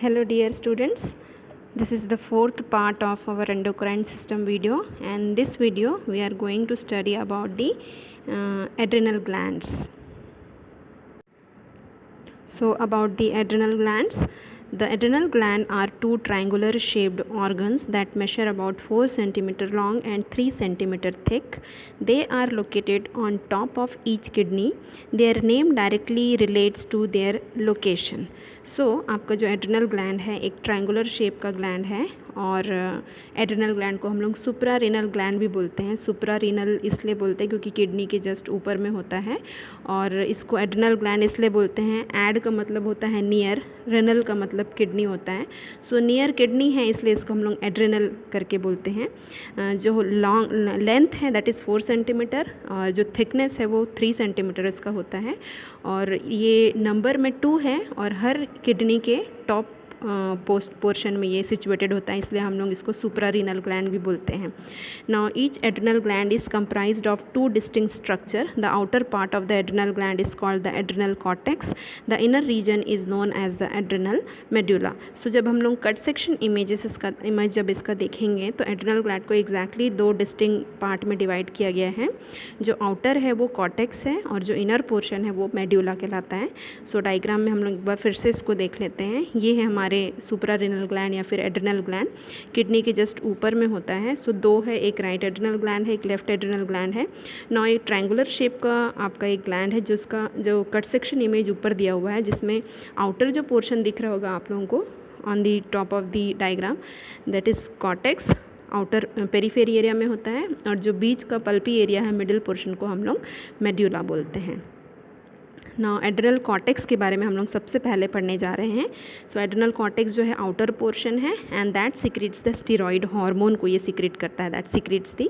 Hello dear students, this is the fourth part of our endocrine system video, and this video we are going to study about the adrenal glands. So about the adrenal glands, the adrenal gland are two triangular shaped organs that measure about 4 cm long and 3 cm thick. They are located on top of each kidney. Their name directly relates to their location. आपका जो adrenal gland है एक triangular shape का gland है और adrenal gland को हम लोग सुप्रारीनल ग्लैंड भी बोलते हैं. सुप्रारीनल इसलिए बोलते हैं क्योंकि किडनी के जस्ट ऊपर में होता है और इसको एड्रिनल ग्लैंड इसलिए बोलते हैं. एड का मतलब होता है नियर, रेनल का मतलब किडनी होता है. नियर किडनी है इसलिए इसको हम लोग एड्रिनल करके बोलते हैं. जो लॉन्ग लेंथ है दैट इज़ 4 सेंटीमीटर और जो थिकनेस है वो 3 सेंटीमीटर इसका होता है और ये नंबर में 2 है और हर किडनी के टॉप पोस्ट पोर्शन में ये सिचुएटेड होता है, इसलिए हम लोग इसको सुप्रारीनल ग्लैंड भी बोलते हैं. Now each adrenal gland is comprised of 2 distinct structure. The outer part of the adrenal gland is called the adrenal cortex. The inner region is known as the adrenal medulla. जब हम लोग cut section image जब इसका देखेंगे तो adrenal gland को exactly 2 distinct part में divide किया गया है. जो आउटर है वो कॉर्टेक्स है और जो इनर पोर्शन है वो मेड्यूला कहलाता है. डायग्राम में हम लोग एक बार फिर से इसको देख लेते हैं. ये है हमारे सुप्रारीनल ग्लैंड या फिर एड्रिनल ग्लैंड, किडनी के जस्ट ऊपर में होता है. 2 है, एक राइट एड्रिनल ग्लैंड है, एक लेफ्ट एड्रिनल ग्लैंड है. नाउ एक ट्रायंगुलर शेप का आपका एक ग्लैंड है जिसका जो कट सेक्शन इमेज ऊपर दिया हुआ है, जिसमें आउटर जो पोर्शन दिख रहा होगा आप लोगों को on the top of the diagram that is cortex. Outer periphery area में होता है और जो बीच का पल्पी एरिया है मिडिल पोर्शन को हम लोग मेड्यूला बोलते हैं. नाउ एड्रिनल कॉर्टेक्स के बारे में हम लोग सबसे पहले पढ़ने जा रहे हैं. एड्रिनल कॉर्टेक्स जो है आउटर पोर्शन है and that secretes the steroid hormone को ये सिक्रेट करता है. That secretes the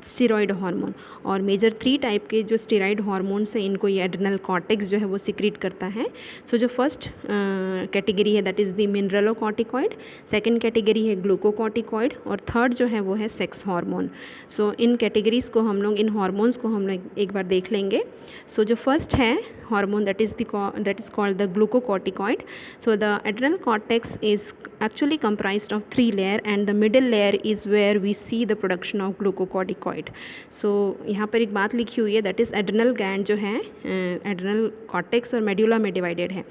steroid hormone और मेजर 3 टाइप के जो स्टीरॉयड हार्मोन्स हैं इनको ये एड्रिनल कॉर्टेक्स जो है वो सिक्रेट करता है. जो फर्स्ट कैटेगरी है that is the mineralocorticoid, second category है ग्लूकोकॉर्टिकॉइड और थर्ड जो है वो है सेक्स हार्मोन. इन कैटेगरीज को हम लोग, इन हार्मोन्स को हम लोग एक बार देख लेंगे. जो फर्स्ट है hormone that is called the glucocorticoid. The adrenal cortex is actually comprised of 3 layers and the middle layer is where we see the production of glucocorticoid. यहाँ पर एक बात लिखी हुई है दैट इज़ एड्रिनल ग्लैंड जो है एड्रिनल कॉर्टेक्स और मेड्यूला में डिवाइडेड है.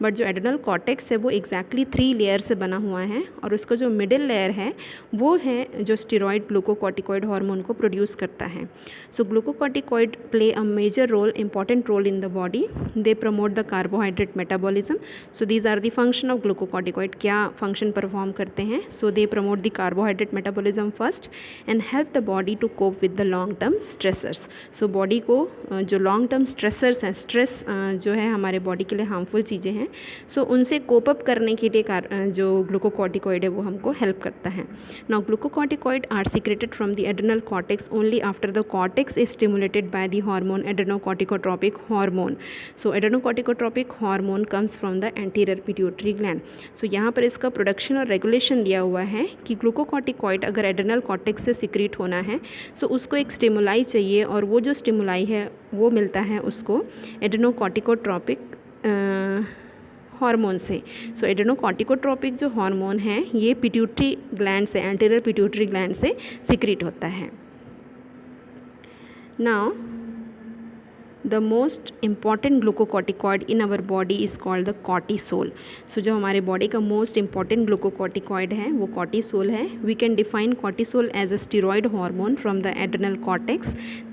बट जो एड्रिनल कॉर्टेक्स है वो एग्जैक्टली 3 लेयर से बना हुआ है और उसका जो मिडिल लेयर है वो है जो स्टीरॉयड ग्लूकोकॉर्टिकॉइड हार्मोन को प्रोड्यूस करता है. Glucocorticoid play a major role, important role in the body. They promote the carbohydrate metabolism. These are the function of glucocorticoid. क्या function perform करते हैं? They promote the carbohydrate metabolism first and help the body to cope with the long term stressors. Body को जो long term stressors हैं, stress जो है हमारे body के लिए harmful चीज़ें हैं, उनसे cope up करने के लिए जो glucocorticoid है वो हमको help करता है. Now glucocorticoid are secreted from the adrenal cortex only after the cortex is stimulated by the hormone adrenocorticotropic hormone. Adrenocorticotropic hormone comes from the anterior pituitary gland. यहाँ पर इसका प्रोडक्शन और रेगुलेशन दिया हुआ है कि ग्लूकोकॉर्टिकॉइड अगर एड्रेनल कॉर्टेक्स से सिक्रीट होना है उसको एक स्टिमुलाई चाहिए और वो जो स्टिमुलाई है वो मिलता है उसको एड्रेनोकॉर्टिकोट्रोपिक हार्मोन से. एड्रेनोकॉर्टिकोट्रोपिक जो हार्मोन है ये पिट्यूटरी ग्लैंड से, एंटीरियर पिट्यूटरी ग्लैंड से सिक्रीट होता है. Now the most important glucocorticoid in our body is called the cortisol. जो हमारे बॉडी का मोस्ट important glucocorticoid है वो cortisol है. We can define cortisol as a steroid hormone from the adrenal cortex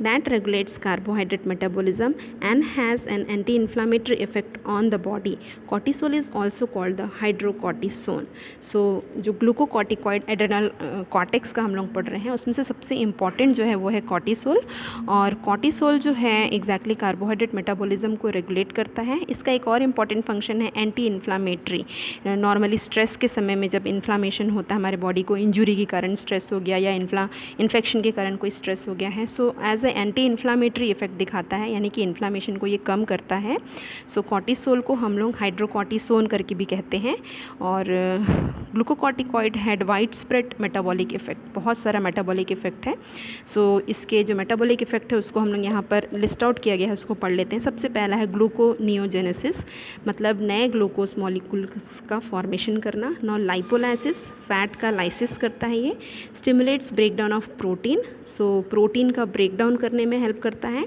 that regulates carbohydrate metabolism and has an anti-inflammatory effect on the body. Cortisol is also called the hydrocortisone. जो glucocorticoid adrenal cortex का हम लोग पढ़ रहे हैं उसमें से सबसे important जो है वो है cortisol और cortisol जो है exactly कार्बोहाइड्रेट मेटाबॉलिज्म को रेगुलेट करता है. इसका एक और इम्पॉर्टेंट फंक्शन है एंटी इन्फ्लामेटरी. नॉर्मली स्ट्रेस के समय में जब इन्फ्लामेशन होता है हमारे बॉडी को, इंजुरी के कारण स्ट्रेस हो गया या इन्फेक्शन के कारण कोई स्ट्रेस हो गया है, as a anti inflammatory effect दिखाता है, यानी कि इन्फ्लामेशन को ये कम करता है. कॉर्टिसोल को हम लोग हाइड्रोकॉर्टिसोन करके भी कहते हैं. और glucocorticoid had wide spread metabolic effect, बहुत सारा मेटाबॉलिक इफेक्ट है. इसके जो मेटाबॉलिक इफेक्ट है उसको हम लोग यहाँ पर लिस्ट आउट किया गया है उसको पढ़ लेते हैं। सबसे पहला है ग्लूकोनियोजेनेसिस, मतलब नए ग्लूकोज मॉलिक्यूल का फॉर्मेशन करना। नाउ लाइपोलाइसिस, फैट का लाइसिस करता है ये। Stimulates breakdown of protein, so protein का ब्रेकडाउन करने में हेल्प करता है।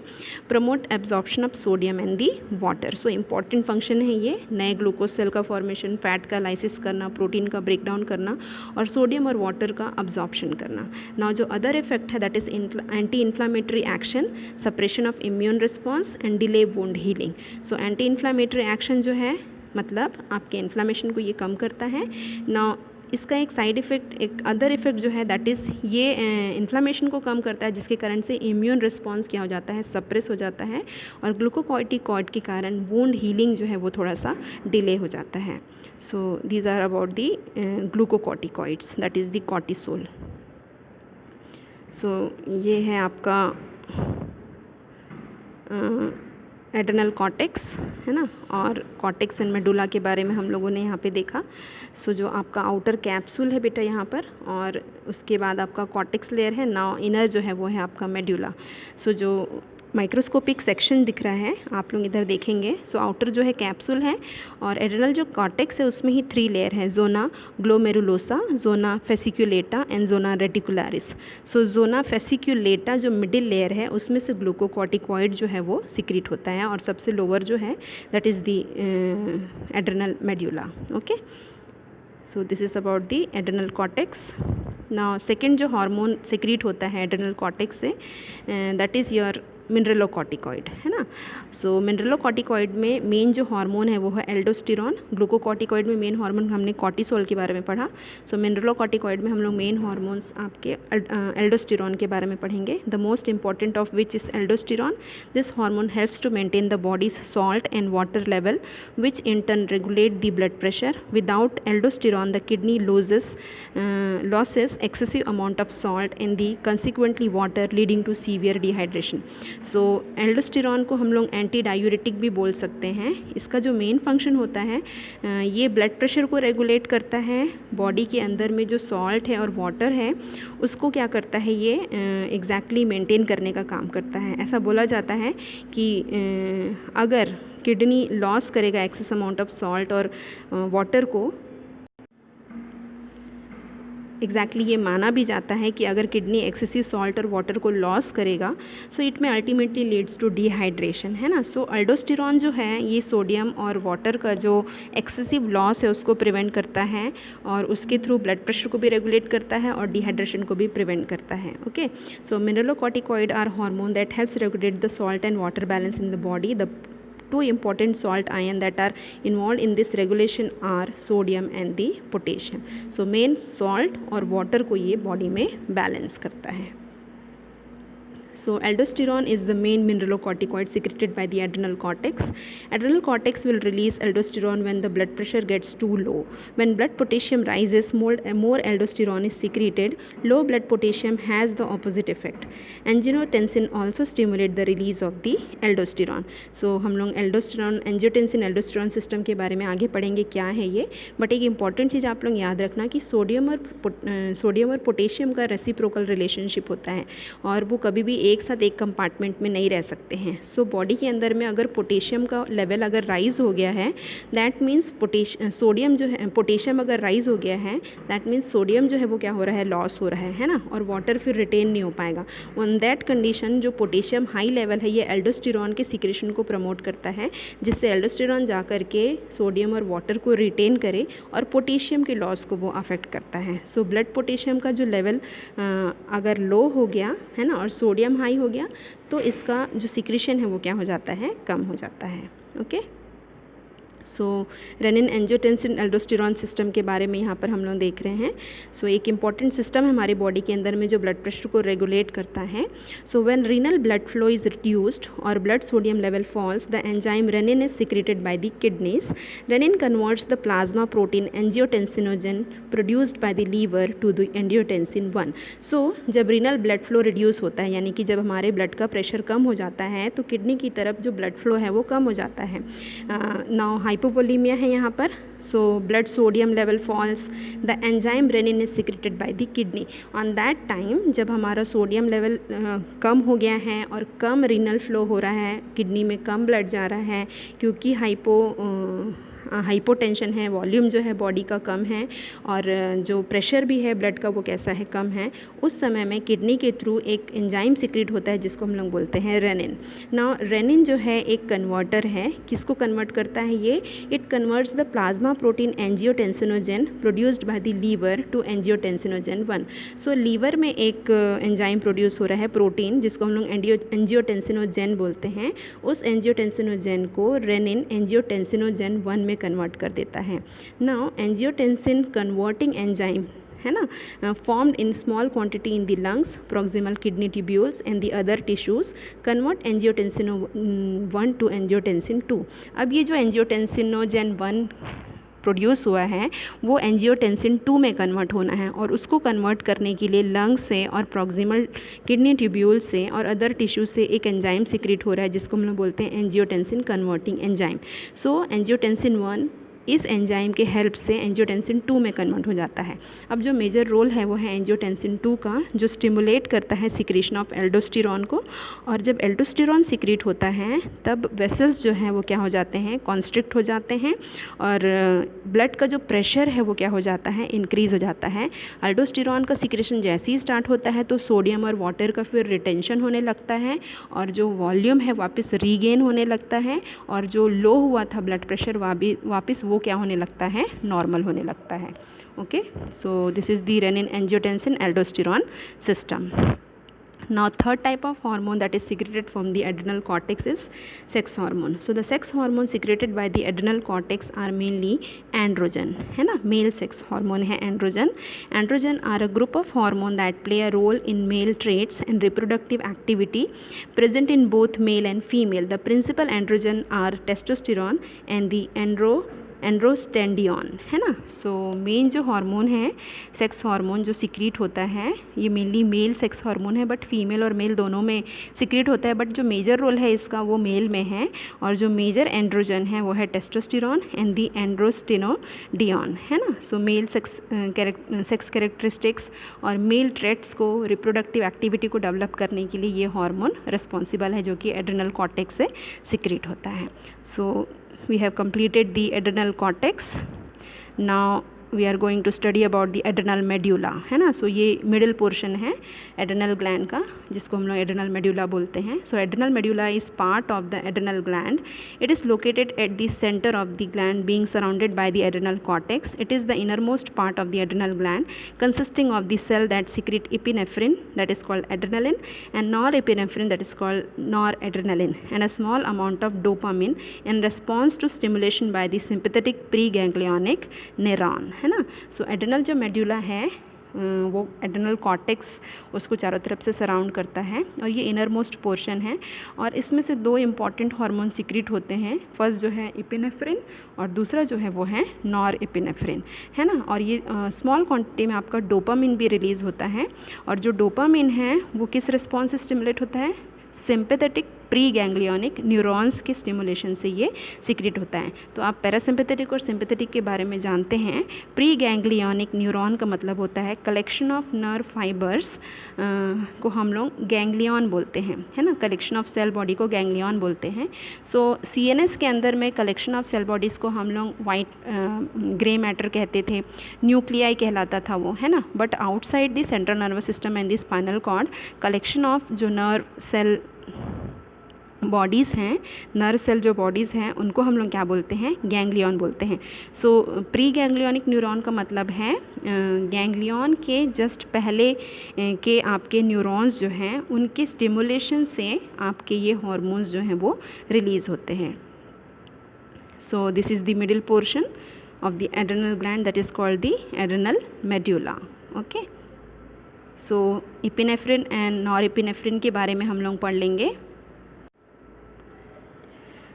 Promote absorption of sodium and the water, so important function है ये, नए ग्लूकोज सेल का फॉर्मेशन, फैट का लाइसिस करना, प्रोटीन का ब्रेकडाउन करना और सोडियम और वाटर का अब्जॉर्प्शन करना। नाउ जो अदर इफेक्ट है that is anti inflammatory action, suppression of immune response and delay wound healing. So anti inflammatory action जो है मतलब आपके इन्फ्लामेशन को ये कम करता है। नाउ इसका एक साइड इफ़ेक्ट, एक अदर इफ़ेक्ट जो है दैट इज़ ये इन्फ्लामेशन को कम करता है, जिसके कारण से इम्यून रिस्पॉन्स क्या हो जाता है, सप्रेस हो जाता है और ग्लूकोकॉर्टिकॉइड के कारण वुंड हीलिंग जो है वो थोड़ा सा डिले हो जाता है। So these are about the glucocorticoids that is the cortisol. सो ये है आपका एड्रेनल कॉर्टेक्स, है ना, और कॉर्टेक्स एंड मेडुला के बारे में हम लोगों ने यहाँ पे देखा। सो जो आपका आउटर कैप्सूल है बेटा यहाँ पर, और उसके बाद आपका कॉर्टेक्स लेयर है। नाउ इनर जो है वो है आपका मेडुला। सो जो माइक्रोस्कोपिक सेक्शन दिख रहा है आप लोग इधर देखेंगे। सो आउटर जो है कैप्सूल है और एड्रेनल जो कॉर्टेक्स है उसमें ही 3 लेयर है, zona glomerulosa, zona fasciculata and zona reticularis. So zona fasciculata जो मिडिल लेयर है उसमें से ग्लूकोकॉर्टिकॉइड जो है वो सिक्रीट होता है, और सबसे लोअर जो है that is the adrenal medulla. Okay, so this is about the adrenal cortex. Now second जो हार्मोन सिक्रीट होता है adrenal cortex say that is your mineralocorticoid, है ना। सो मिनरलोकॉर्टिकॉइड में मेन जो हार्मोन है वो है एल्डोस्टेरॉन। ग्लूकोकॉर्टिकॉइड में मेन हार्मोन हमने कॉर्टिसोल के बारे में पढ़ा। सो मिनरलोकॉर्टिकॉइड में हम लोग मेन हार्मोन्स आपके एल्डोस्टेरॉन के बारे में पढ़ेंगे। The most important of which is aldosterone. This hormone helps to maintain the body's salt and water level which in turn regulate the blood pressure. Without aldosterone the kidney loses excessive amount of salt and the consequently water leading to severe dehydration. So aldosterone को हम लोग anti diuretic भी बोल सकते हैं। इसका जो main function होता है ये ब्लड प्रेशर को रेगुलेट करता है, बॉडी के अंदर में जो सॉल्ट है और वाटर है उसको क्या करता है ये एग्जैक्टली मेंटेन करने का काम करता है। ऐसा बोला जाता है कि अगर किडनी लॉस करेगा एक्सेस अमाउंट ऑफ सॉल्ट और वाटर को, एग्जैक्टली ये माना भी जाता है कि अगर किडनी एक्सेसिव सॉल्ट और वाटर को लॉस करेगा सो इट में अल्टीमेटली लीड्स टू डिहाइड्रेशन, है ना। सो एल्डोस्टेरॉन जो है ये सोडियम और वाटर का जो एक्सेसिव लॉस है उसको प्रिवेंट करता है और उसके थ्रू ब्लड प्रेशर को भी रेगुलेट करता है और डिहाइड्रेशन को भी प्रिवेंट करता है। Okay, so mineralocorticoid are hormone that helps regulate the salt and water balance in the body. The two important salt ion that are involved in this regulation are sodium and the potassium. So main salt और water को ये body में balance करता है। So aldosterone is the main mineralocorticoid secreted by the adrenal cortex. Adrenal cortex will release aldosterone when the blood pressure gets too low. When blood potassium rises, more aldosterone is secreted. Low blood potassium has the opposite effect. Angiotensin also stimulate the release of the aldosterone. So हम लोग aldosterone, angiotensin aldosterone system के बारे में आगे पढ़ेंगे क्या है ये, बट एक इंपॉर्टेंट चीज़ आप लोग याद रखना कि सोडियम और पोटेशियम का रेसिप्रोकल रिलेशनशिप होता है और वो कभी भी एक साथ एक कंपार्टमेंट में नहीं रह सकते हैं। सो बॉडी के अंदर में अगर पोटेशियम का लेवल अगर राइज हो गया है दैट मीन्स सोडियम जो है, पोटेशियम अगर राइज हो गया है दैट मीन्स सोडियम जो है वो क्या हो रहा है, लॉस हो रहा है ना, और वाटर फिर रिटेन नहीं हो पाएगा। ऑन दैट कंडीशन जो पोटेशियम हाई लेवल है ये एल्डोस्टेरॉन के सिक्रेशन को प्रमोट करता है, जिससे एल्डोस्टेरॉन जा कर के सोडियम और वाटर को रिटेन करे और पोटेशियम के लॉस को वो अफेक्ट करता है। सो ब्लड पोटेशियम का जो लेवल अगर लो हो गया है ना और सोडियम हाई हो गया तो इसका जो सिक्रेशन है वो क्या हो जाता है, कम हो जाता है। ओके, सो रेनिन एंजियोटेंसिन एल्डोस्टेरॉन सिस्टम के बारे में यहाँ पर हम लोग देख रहे हैं। सो एक इम्पॉर्टेंट सिस्टम है हमारी बॉडी के अंदर में जो ब्लड प्रेशर को रेगुलेट करता है। So when renal blood flow is reduced और blood sodium level falls, the enzyme renin is secreted by the kidneys. Renin converts the plasma protein angiotensinogen produced by the liver to the angiotensin 1। So जब renal blood flow reduce होता है यानी कि जब हमारे blood का pressure कम हो जाता है तो किडनी की तरफ जो ब्लड फ्लो है वो कम हो जाता है। नाउ हाइपोवोलीमिया है यहाँ पर, so blood sodium level falls, the enzyme renin is secreted by the kidney. On that time जब हमारा सोडियम लेवल कम हो गया है और कम रीनल फ्लो हो रहा है, किडनी में कम ब्लड जा रहा है क्योंकि हाइपोटेंशन है, वॉल्यूम जो है बॉडी का कम है और जो प्रेशर भी है ब्लड का वो कैसा है, कम है, उस समय में किडनी के थ्रू एक एंजाइम सिक्रेट होता है जिसको हम लोग बोलते हैं रेनिन। नाउ रेनिन जो है एक कन्वर्टर है, किसको कन्वर्ट करता है ये? It converts the plasma protein angiotensinogen produced by the liver to angiotensinogen 1। So liver में एक एंजाइम प्रोड्यूस हो रहा है प्रोटीन जिसको हम लोग एंजियोटेंसिनोजेन बोलते हैं, उस एंजियोटेंसिनोजेन को रेनिन एंजियोटेंसिनोजेन 1 में कन्वर्ट कर देता है। नाउ एंजियोटेंसिन कन्वर्टिंग एंजाइम है ना, formed in small quantity in the lungs, proximal kidney tubules and the other tissues convert angiotensin 1 to angiotensin 2। अब ये जो एंजियोटेंसिनोजेन 1 प्रोड्यूस हुआ है वो एंजियोटेंसिन 2 में कन्वर्ट होना है और उसको कन्वर्ट करने के लिए लंग्स से और प्रॉक्सिमल किडनी ट्यूब्यूल से और अदर टिश्यू से एक एंजाइम सिक्रेट हो रहा है जिसको हम लोग बोलते हैं एंजियोटेंसिन कन्वर्टिंग एंजाइम। सो एंजियोटेंसिन 1 इस एंजाइम के हेल्प से एंजियोटेंसिन 2 में कन्वर्ट हो जाता है। अब जो मेजर रोल है वो है एंजियोटेंसिन 2 का, जो स्टिमुलेट करता है सिक्रेशन ऑफ एल्डोस्टेरॉन को, और जब एल्डोस्टेरॉन सिक्रेट होता है तब वेसल्स जो हैं वो क्या हो जाते हैं, कॉन्स्ट्रिक्ट हो जाते हैं और ब्लड का जो प्रेशर है वो क्या हो जाता है, इंक्रीज़ हो जाता है। एल्डोस्टेरॉन का सिक्रेशन जैसे ही स्टार्ट होता है तो सोडियम और वाटर का फिर रिटेंशन होने लगता है और जो वॉल्यूम है वापस रीगेन होने लगता है और जो लो हुआ था ब्लड प्रेशर वापस वो क्या होने लगता है, नॉर्मल होने लगता है। Okay, so this is the renin angiotensin aldosterone system. Now third type of hormone that is secreted from the adrenal cortex is sex hormone. So the sex hormone secreted by the adrenal cortex are mainly androgen, है ना, male sex hormone है androgen. Androgen are a group of hormone that play a role in male traits and reproductive activity present in both male and female. The principal androgen are testosterone and the एंड्रोस्टेंडियन, है ना। So main जो hormone है, sex hormone जो secrete होता है, ये mainly male sex hormone है but female और मेल दोनों में सिक्रीट होता है, बट जो मेजर रोल है इसका वो मेल में है और जो मेजर एंड्रोजन है वो है टेस्टोस्टेरोन एंड दी एंड्रोस्टेनोडियन, है ना। सो मेल सेक्स कैरेक्टरिस्टिक्स और मेल ट्रेट्स को, रिप्रोडक्टिव एक्टिविटी को डेवलप करने के लिए ये हार्मोन रिस्पॉन्सिबल है जो कि एड्रेनल कॉर्टेक्स से सिक्रीट होता है। सो we have completed the adrenal cortex. Now we are going to study about the adrenal medulla, है ना। सो ये मिडिल पोर्शन है एड्रेनल ग्लैंड का जिसको हम लोग एड्रेनल मेड्यूला बोलते हैं। So adrenal medulla is part of the adrenal gland. It is located at the centre of the gland being surrounded by the adrenal cortex. It is the innermost part of the adrenal gland consisting of the cell that secrete epinephrine, that is called adrenaline, and norepinephrine, that is called noradrenaline, and a small amount of dopamine in response to stimulation by the sympathetic preganglionic neuron, है ना। सो adrenal जो medulla है वो adrenal cortex उसको चारों तरफ से surround करता है और ये इनर मोस्ट पोर्शन है और इसमें से दो इम्पॉर्टेंट हार्मोन सिक्रीट होते हैं। फर्स्ट जो है इपिनेफ्रिन और दूसरा जो है वो है नॉर इपिनेफ्रिन, है ना। और ये स्मॉल क्वांटिटी में आपका डोपामिन भी रिलीज़ होता है और जो डोपामिन है वो किस रिस्पॉन्स से स्टिमुलेट होता है, सिंपैथेटिक प्री गैंग्लियोनिक न्यूरॉन्स के स्टिमुलेशन से ये सिक्रेट होता है। तो आप पैरासिम्पैथेटिक और सिंपैथेटिक के बारे में जानते हैं। प्री गैंग्लियोनिक न्यूरॉन का मतलब होता है कलेक्शन ऑफ नर्व फाइबर्स को हम लोग गैंग्लियन बोलते हैं, है ना। कलेक्शन ऑफ सेल बॉडी को गैंग्लियन बोलते हैं। सो CNS के अंदर में कलेक्शन ऑफ सेल बॉडीज़ को हम लोग वाइट ग्रे मैटर कहते थे, न्यूक्लियाई कहलाता था वो, है ना। But outside the central nervous system and the spinal cord collection of जो नर्व सेल बॉडीज़ हैं, नर्व सेल जो बॉडीज़ हैं उनको हम लोग क्या बोलते हैं, गैंग्लियन बोलते हैं। सो प्री गैंग्लियोनिक न्यूरॉन का मतलब है गैंग्लियन के जस्ट पहले के आपके न्यूरॉन्स जो हैं उनके स्टिमुलेशन से आपके ये हार्मोन्स जो हैं वो रिलीज़ होते हैं। So this is the middle portion of the adrenal gland that is called the adrenal medulla. Okay, so epinephrine and nor epinephrine के बारे में हम लोग पढ़ लेंगे।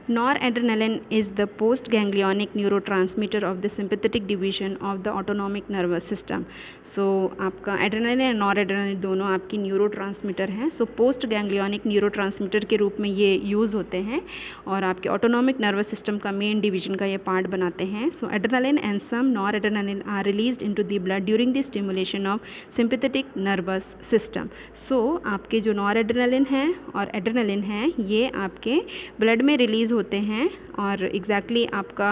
Noradrenaline is the postganglionic neurotransmitter of the sympathetic division of the autonomic nervous system. So आपका adrenaline और noradrenaline दोनों आपकी न्यूरोट्रांसमीटर हैं. सो पोस्ट गैंग्लियोनिक न्यूरोट्रांसमीटर के रूप में ये यूज़ होते हैं और आपके ऑटोनॉमिक नर्वस सिस्टम का मेन डिवीजन का ये पार्ट बनाते हैं. So adrenaline and some noradrenaline are released into the blood during the stimulation of sympathetic nervous system. So आपके जो नॉरएड्रेनालिन हैं और एड्रेनलिन हैं ये आपके ब्लड में रिलीज़ होते हैं और एग्जैक्टली आपका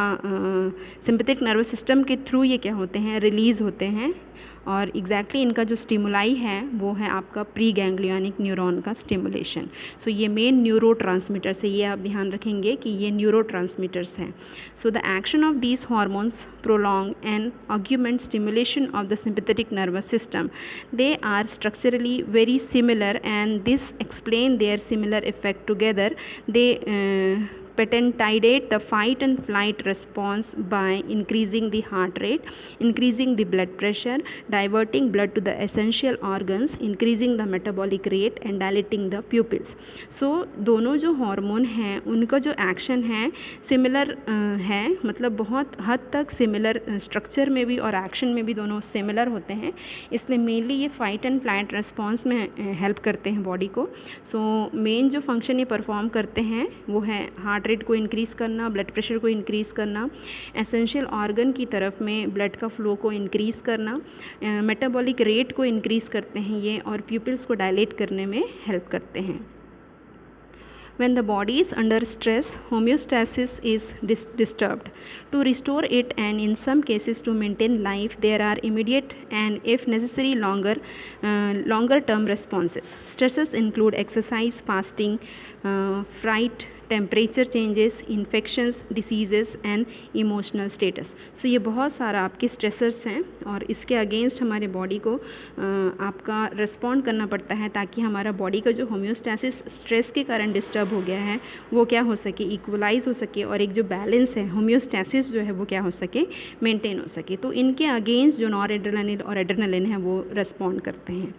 सिंपैथेटिक नर्वस सिस्टम के थ्रू ये क्या होते हैं, रिलीज़ होते हैं. और एग्जैक्टली इनका जो स्टिमुलाई है वो है आपका प्री गैंग्लियोनिक न्यूरॉन का स्टिमुलेशन. सो ये मेन न्यूरो ट्रांसमीटर्स है, ये आप ध्यान रखेंगे कि ये न्यूरो ट्रांसमीटर्स हैं. So the action of these hormones prolong and augment stimulation of the sympathetic nervous system. They are structurally very similar and this explain their similar effect together. They potentiate the fight and flight response by increasing the heart rate, increasing the blood pressure, diverting blood to the essential organs, increasing the metabolic rate and dilating the pupils. So दोनों जो hormone हैं उनका जो action है similar है, मतलब बहुत हद तक सिमिलर स्ट्रक्चर में भी और एक्शन में भी दोनों सिमिलर होते हैं. इसलिए मेनली ये फाइट एंड फ्लाइट रेस्पॉन्स में हेल्प करते हैं बॉडी को. सो मेन जो फंक्शन ये परफॉर्म करते हैं वो है हार्ट रेट को इंक्रीज़ करना, ब्लड प्रेशर को इंक्रीज़ करना, एसेंशियल ऑर्गन की तरफ में ब्लड का फ्लो को इंक्रीज़ करना, मेटाबॉलिक रेट को इंक्रीज़ करते हैं ये और प्यूपिल्स को डायलेट करने में हेल्प करते हैं. When the body is under stress, homeostasis is disturbed. To restore it and in some cases to maintain life, there are immediate and if necessary longer term responses. Stresses include exercise, fasting, fright, temperature changes, infections, diseases and emotional status. So ये बहुत सारा आपके stressors हैं और इसके against हमारे body को आपका रिस्पॉन्ड करना पड़ता है ताकि हमारा बॉडी का जो होम्योस्टैसिस स्ट्रेस के कारण डिस्टर्ब हो गया है वो क्या हो सके, इक्वलाइज हो सके और एक जो बैलेंस है होम्योस्टैसिस जो है वो क्या हो सके, मेंटेन हो सके. तो इनके अगेंस्ट जो नॉरएड्रेनालिन और एड्रेनालिन है वो रिस्पॉन्ड करते हैं.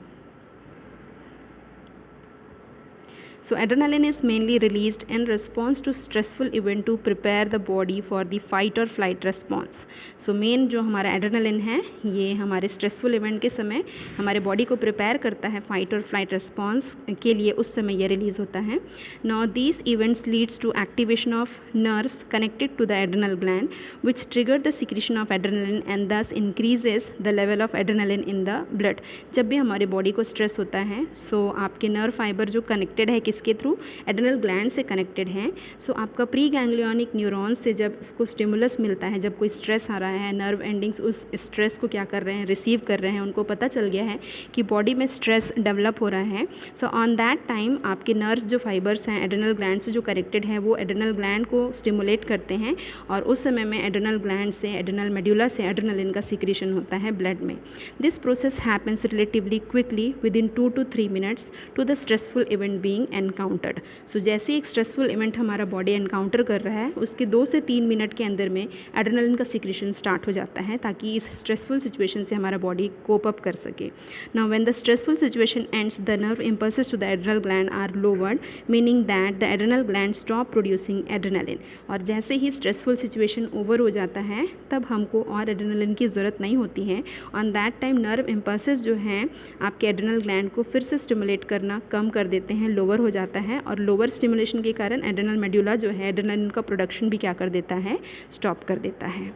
So adrenaline is mainly released in response to stressful event to prepare the body for the fight or flight response. So main जो हमारा adrenaline है ये हमारे stressful event के समय हमारे body को prepare करता है fight or flight response के लिए, उस समय ये release होता है. Now these events leads to activation of nerves connected to the adrenal gland which trigger the secretion of adrenaline and thus increases the level of adrenaline in the blood. जब भी हमारे body को stress होता है so आपके nerve fiber जो connected है इसके थ्रू एड्रेनल ग्लैंड से कनेक्टेड हैं. सो आपका प्री गैंग्लियोनिक न्यूरॉन से जब इसको स्टिमुलस मिलता है, जब कोई स्ट्रेस आ रहा है, नर्व एंडिंग्स उस स्ट्रेस को क्या कर रहे हैं, रिसीव कर रहे हैं, उनको पता चल गया है कि बॉडी में स्ट्रेस डेवलप हो रहा है. सो ऑन दैट टाइम आपके नर्व्स जो फाइबर्स हैं एड्रेनल ग्लैंड से जो कनेक्टेड है वो एड्रेनल ग्लैंड को स्टिमुलेट करते हैं और उस समय में एड्रेनल ग्लैंड से एड्रेनल मेड्यूला से एड्रेनलिन का सिक्रीशन होता है ब्लड में. This process happens relatively quickly within 2 to 3 minutes to the stressful event being encountered. So जैसे एक स्ट्रेसफुल इवेंट हमारा बॉडी एनकाउंटर कर रहा है उसके 2 से 3 मिनट के अंदर में एड्रेनलिन का सिक्रीशन स्टार्ट हो जाता है ताकि इस स्ट्रेसफुल सिचुएशन से हमारा बॉडी कोप अप कर सके. Now when the stressful situation ends the nerve impulses to the adrenal gland are lowered meaning that the adrenal gland stop producing adrenaline. और जैसे ही स्ट्रेसफुल सिचुएशन ओवर हो जाता है तब हमको और एड्रेनलिन की ज़रूरत नहीं होती है. On that time nerve impulses जो हैं आपके एड्रेनल ग्लैंड को फिर से स्टिमुलेट करना कम कर देते हैं, लोअर हो जाता है और लोअर स्टिमुलेशन के कारण एड्रेनल मेड्यूला जो है एड्रेनलिन का प्रोडक्शन भी क्या कर देता है, स्टॉप कर देता है.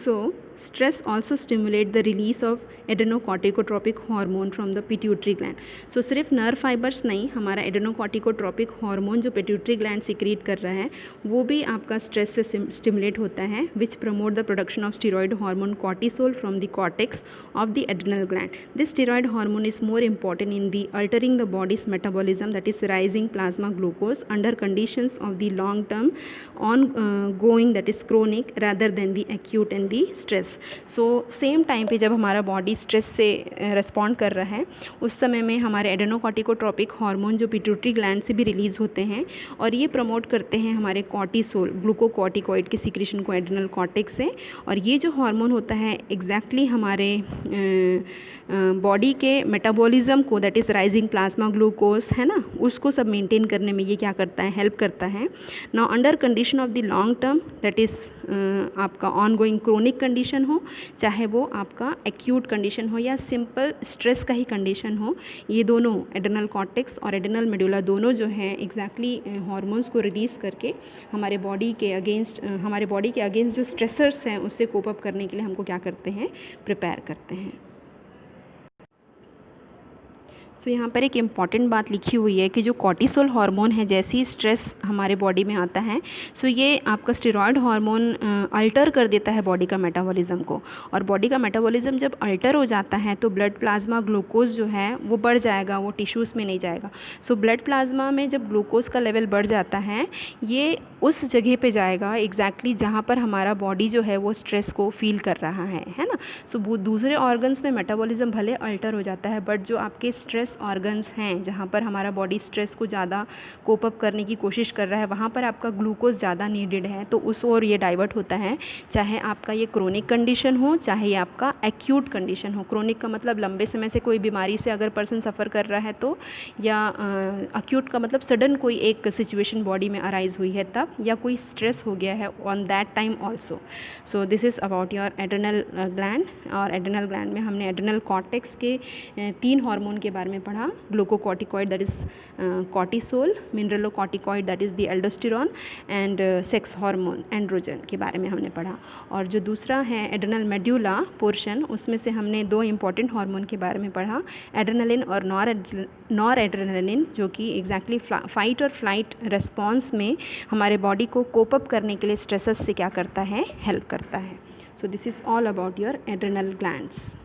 सो stress also stimulate the release of adrenocorticotropic hormone from the pituitary gland. So सिर्फ नर्व फाइबर्स नहीं, हमारा एड्रेनोकॉर्टिकोट्रोपिक हार्मोन जो पिट्यूटरी ग्लैंड सिक्रीट कर रहा है वो भी आपका स्ट्रेस से स्टिमुलेट होता है विच promote the production of steroid hormone cortisol from the cortex of the adrenal gland. This steroid hormone is more important in the altering the bodies metabolism that is rising plasma glucose under conditions of the long term on going that is chronic rather than the acute and the stress. So same time पे जब हमारा body stress से respond कर रहा है उस समय में हमारे एडेनोकॉर्टिकोट्रोपिक हार्मोन जो पिट्यूटरी ग्लैंड से भी रिलीज़ होते हैं और ये प्रमोट करते हैं हमारे कॉर्टिसोल ग्लूकोकॉर्टिकॉइड के सिक्रेशन को एड्रिनल कॉर्टेक्स से। और ये जो हार्मोन होता है एग्जैक्टली हमारे बॉडी के मेटाबॉलिज्म को, that is rising plasma glucose है ना, उसको सब मेंटेन करने में ये क्या करता है, हेल्प करता है। Now under condition of the long term, that is आपका ऑन गोइंग क्रोनिक कंडीशन हो, चाहे वो आपका एक्यूट कंडीशन हो या सिंपल स्ट्रेस का ही कंडीशन हो, ये दोनों एड्रिनल कॉर्टेक्स और एड्रिनल मेडुला दोनों जो हैं एग्जैक्टली हार्मोन्स को रिलीज़ करके हमारे बॉडी के अगेंस्ट जो स्ट्रेसर्स हैं उससे कोप अप करने के लिए हमको क्या करते हैं, प्रिपेयर करते हैं। तो यहाँ पर एक इम्पॉर्टेंट बात लिखी हुई है कि जो कॉर्टिसोल हार्मोन है, जैसे ही स्ट्रेस हमारे बॉडी में आता है सो ये आपका स्टेरॉयड हार्मोन अल्टर कर देता है बॉडी का मेटाबॉलिज्म को। और बॉडी का मेटाबॉलिज्म जब अल्टर हो जाता है तो ब्लड प्लाज्मा ग्लूकोज जो है वो बढ़ जाएगा, वो टिश्यूज़ में नहीं जाएगा। सो ब्लड प्लाज्मा में जब ग्लूकोज का लेवल बढ़ जाता है ये उस जगह पे जाएगा एग्जैक्टली जहाँ पर हमारा बॉडी जो है वो स्ट्रेस को फील कर रहा है ना। सो दूसरे ऑर्गन्स में मेटाबॉलिज्म भले अल्टर हो जाता है बट जो आपके स्ट्रेस ऑर्गन्स हैं जहाँ पर हमारा बॉडी स्ट्रेस को ज़्यादा कोप अप करने की कोशिश कर रहा है वहाँ पर आपका ग्लूकोज ज़्यादा नीडेड है, तो उस ओर ये डाइवर्ट होता है। चाहे आपका ये क्रोनिक कंडीशन हो चाहे ये आपका एक्यूट कंडीशन हो। क्रोनिक का मतलब लंबे समय से कोई बीमारी से अगर पर्सन सफ़र कर रहा है तो, या एक्यूट का मतलब सडन कोई एक सिचुएशन बॉडी में अराइज हुई है तब, या कोई स्ट्रेस हो गया है on that time also. So this is about your adrenal gland. और एड्रिनल ग्लैंड में हमने एड्रिनल कॉर्टेक्स के 3 हार्मोन के बारे में पढ़ा, glucocorticoid that is cortisol, mineralocorticoid that is the aldosterone and sex hormone androgen के बारे में हमने पढ़ा। और जो दूसरा है एड्रिनल मेड्यूला पोर्शन, उसमें से हमने 2 इंपॉर्टेंट हार्मोन के बारे में पढ़ा, एड्रेनलिन और नॉर एड्रेनलिन, जो कि एग्जैक्टली फाइट और फ्लाइट रेस्पॉन्स में हमारे बॉडी को कोप अप करने के लिए स्ट्रेसेस से क्या करता है, हेल्प करता है। So this is all about your adrenal glands.